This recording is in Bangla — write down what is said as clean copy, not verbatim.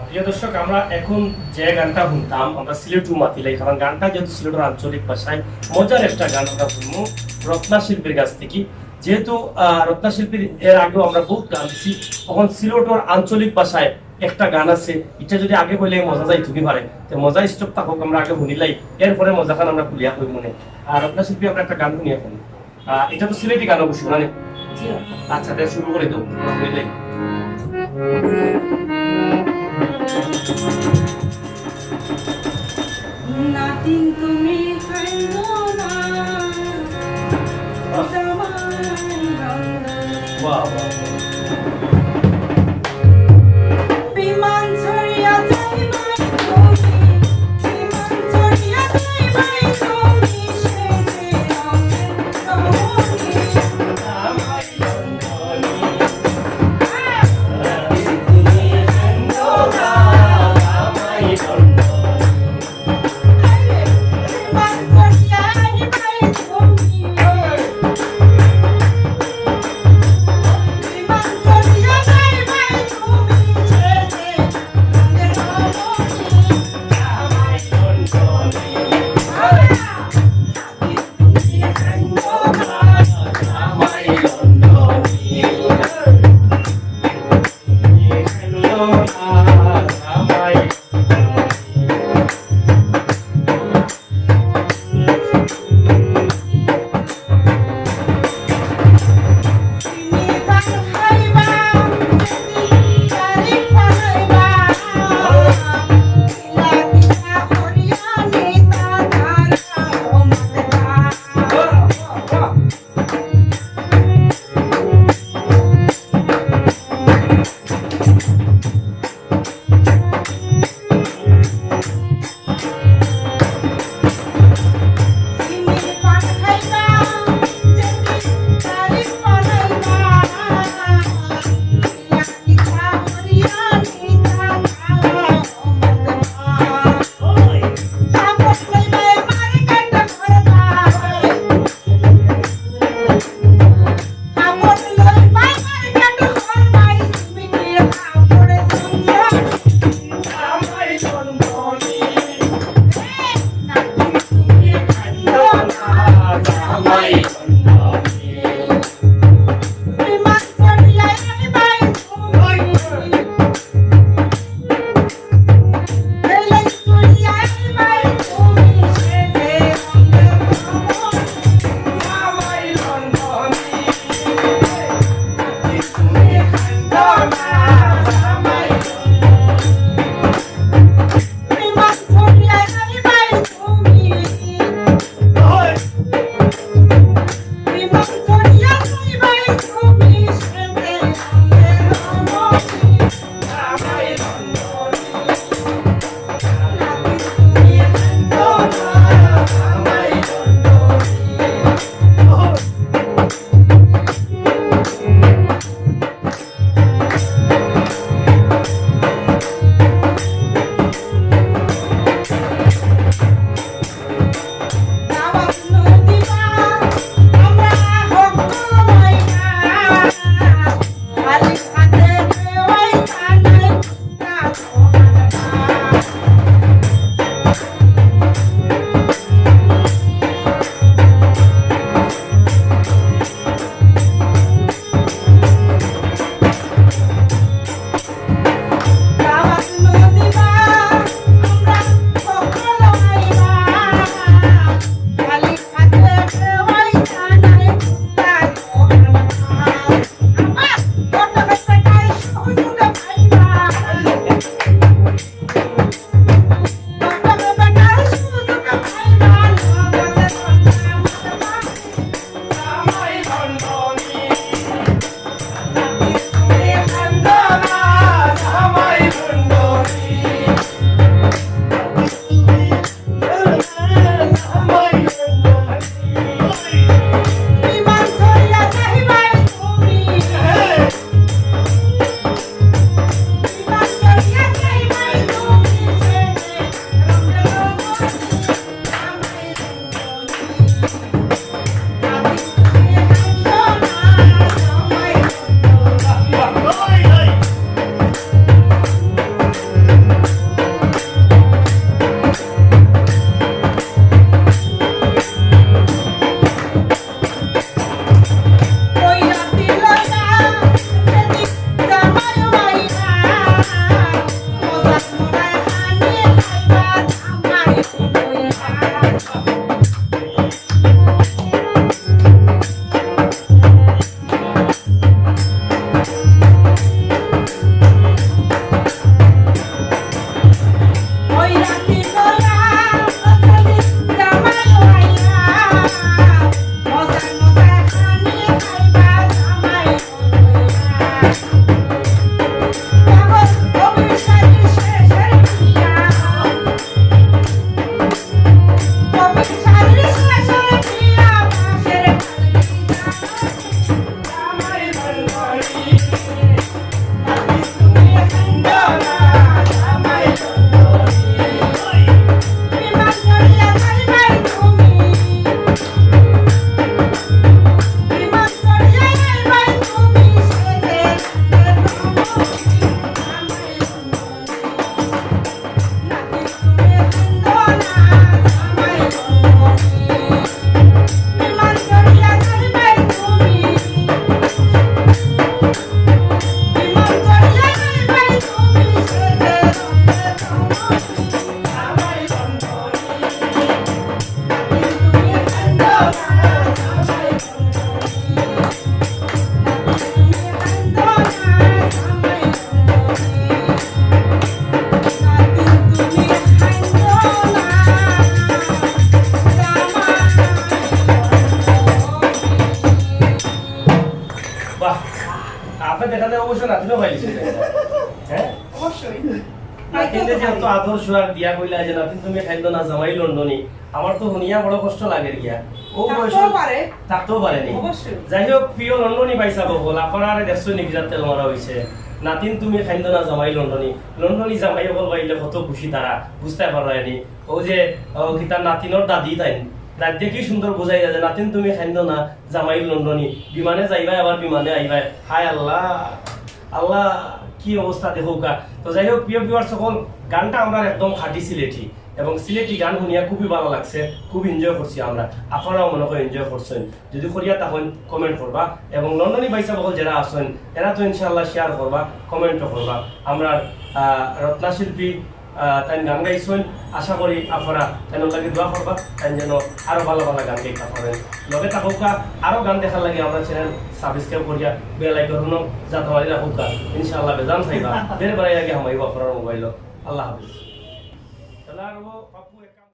প্রিয় দর্শক, আমরা এখন যে গানটা শুনতাম আমরা সিলেটু মাতিলাই, কারণ গানটা যেহেতু সিলেটের আঞ্চলিক ভাষায় মজার একটা গান আমরা শুনবো রত্না শিল্পীর কাছ থেকে। যেহেতু রত্না শিল্পীর এর আগেও আমরা বহুত গান দিছি, তখন সিলেটের আঞ্চলিক ভাষায় একটা গান আছে, এটা যদি আগে বলে মজা যাই তুমি পারে তো মজা স্টপ থাকুক, আমরা আগে শুনিলাই, এরপরে মজা খান আমরা খুলিয়া কই মনে। আর রত্না শিল্পী আমরা একটা গান শুনি এখন, এটা তো সিলেটি গান অবশ্যই মানে। আচ্ছা তাহলে শুরু করে দাও, শুনিলাই। Nothing to me, I know now. বাহ বাহ, বিমান ছড়িয়া যায় মাই তুমি, বিমান ছড়িয়া যায় মাই তুমি, সেজে রঙে বিমান ছড়িয়া যায় মাই তুমি, বিমান ছড়িয়া বাহ আপনি দেখা যায় অবশ্য নাতিনও পাইছি হ্যাঁ অবশ্যই নাতিনদের যেহেতু আদর সোহাগ দিয়া কইলা যে নাতিন তুমি খাইলো না জামাই লন্ডনী আমার তো শুনিয়া বড় কষ্ট লাগে গিয়া ও বয়স থাকতেও পারে থাকতেও পারেনি অবশ্যই যাই হোক প্রিয় লন্ডনী পাইছা বল আপনার দেখছো নিকিজার তেল মারা হয়েছে নাতিন তুমি খাইলো না জামাই লন্ডনী জামাই বল পাইলে কত খুশি তারা বুঝতে পারেনি ও যে কিতার নাতিনর দাদি তাই দাদি কি সুন্দর বোঝাই যায় নাতিন তুমি খাইলো না জামাই লন্ডনী বিমানে যাইবাই আবার বিমানে আইবাই হায় আল্লাহ আল্লাহ কি অবস্থা দেখো কা তো যাই হোক প্রিয় ভিউয়ার সকল গানটা আমরা একদম খাঁটি সিলেটি এবং সিলেটি গান শুনিয়া খুবই ভালো লাগছে খুব এনজয় করছি আমরা আপনারাও মনে করে এনজয় করছেন যদি করিয়া তখন কমেন্ট করবা এবং লন্ডনী বাইসা বকল যারা আছেন এরা তো ইনশাআল্লাহ শেয়ার করবা কমেন্টও করবা আমরা রত্না শিল্পী তাই গান গাইছেন আশা করি আপনারা তাই লাগে দোয়া করবা তাই যেন আরো ভালো ভালো গান গাইতে পারেন লগে থাকুকা আরো গান দেখার লাগে আমরা চ্যানেল সাবস্ক্রাইব করিয়া বেল আইকন হুনো যাতে মারি রাখুকা ইনশাআল্লাহ বেজান থাইবা বের বাড়াই আগে হামাইবা আপনার মোবাইল আল্লাহ হাফেজ তাহলে আর পাপ্পু